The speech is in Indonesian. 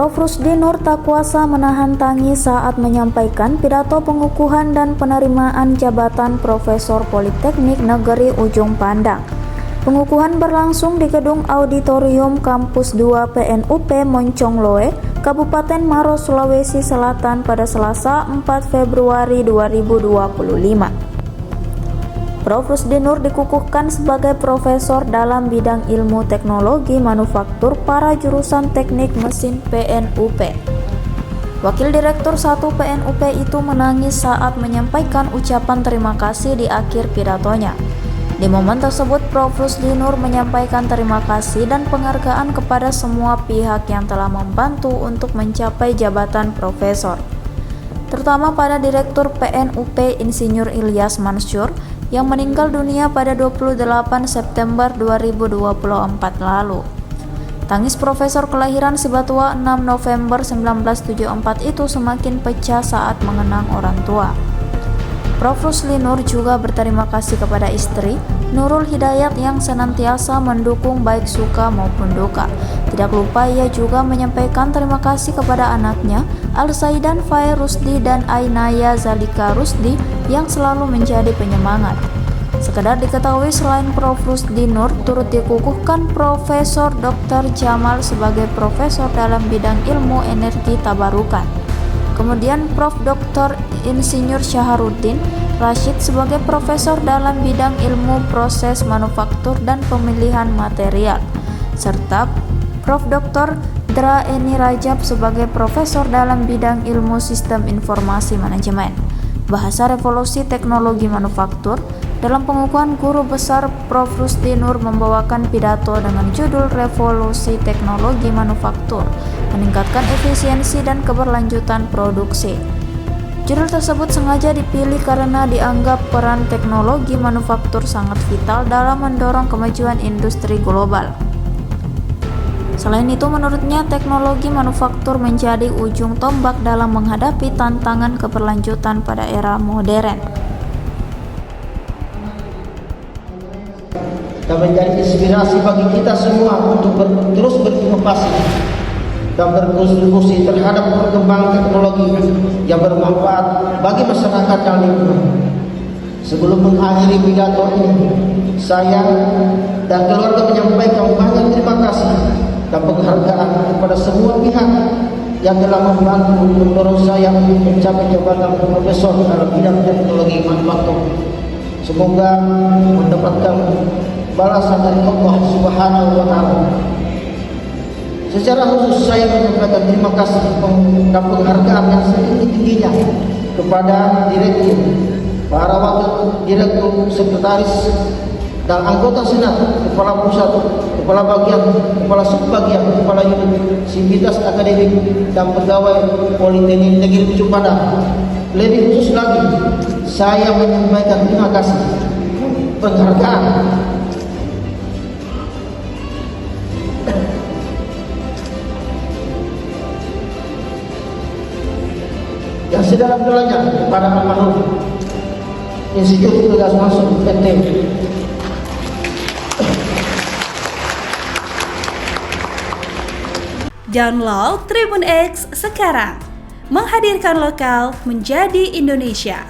Prof. Rusdi Nur tak kuasa menahan tangis saat menyampaikan pidato pengukuhan dan penerimaan jabatan Profesor Politeknik Negeri Ujung Pandang. Pengukuhan berlangsung di Gedung Auditorium Kampus 2 PNUP Moncongloe, Kabupaten Maros, Sulawesi Selatan pada Selasa 4 Februari 2025. Prof. Rusdi Nur dikukuhkan sebagai profesor dalam bidang ilmu teknologi manufaktur para jurusan teknik mesin PNUP. Wakil Direktur 1 PNUP itu menangis saat menyampaikan ucapan terima kasih di akhir pidatonya. Di momen tersebut, Prof. Rusdi Nur menyampaikan terima kasih dan penghargaan kepada semua pihak yang telah membantu untuk mencapai jabatan profesor, terutama pada Direktur PNUP Insinyur Ilyas Mansur yang meninggal dunia pada 28 September 2024 lalu. Tangis Profesor kelahiran Sibatua 6 November 1974 itu semakin pecah saat mengenang orang tua. Prof. Rusdi Nur juga berterima kasih kepada istri, Nurul Hidayat, yang senantiasa mendukung baik suka maupun duka. Tidak lupa ia juga menyampaikan terima kasih kepada anaknya, Al-Saidan Faye Rusdi dan Ainaya Zalika Rusdi yang selalu menjadi penyemangat. Sekedar diketahui, selain Prof. Rusdi Nur, turut dikukuhkan Profesor Dr. Jamal sebagai profesor dalam bidang ilmu energi tabarukan. Kemudian Prof. Dr. Insinyur Syaharuddin Rashid sebagai profesor dalam bidang ilmu proses manufaktur dan pemilihan material, serta Prof. Dr. Dra Eni Rajab sebagai profesor dalam bidang ilmu sistem informasi manajemen, bahasa revolusi teknologi manufaktur. Dalam pengukuhan, Guru Besar Prof. Rusdi Nur membawakan pidato dengan judul Revolusi Teknologi Manufaktur, meningkatkan efisiensi dan keberlanjutan produksi. Judul tersebut sengaja dipilih karena dianggap peran teknologi manufaktur sangat vital dalam mendorong kemajuan industri global. Selain itu, menurutnya teknologi manufaktur menjadi ujung tombak dalam menghadapi tantangan keberlanjutan pada era modern dan menjadi inspirasi bagi kita semua untuk terus berinovasi dan berkontribusi terhadap perkembangan teknologi yang bermanfaat bagi masyarakat dan lingkungan. Sebelum mengakhiri pidato ini, saya dan keluarga menyampaikan banyak terima kasih dan penghargaan kepada semua pihak yang telah membantu mendorong saya untuk mencapai jabatan profesor dalam bidang teknologi manufaktur. Semoga mendapatkan balasan dari Allah Subhanahu wa Ta'ala. Secara khusus saya menyampaikan terima kasih dan penghargaan yang setinggi-tingginya kepada direktur, para wakil direktur, sekretaris, dan anggota senat, kepala pusat, kepala bagian, kepala subbagian, kepala unit, sivitas akademik, dan pegawai Politeknik Negeri Ujung Pandang. Lebih khusus lagi, saya menyampaikan terima kasih, penghargaan yang sedalam-dalamnya kepada almarhum Insinyur Ilyas Mansur PT. Download Tribun X sekarang, menghadirkan lokal menjadi Indonesia.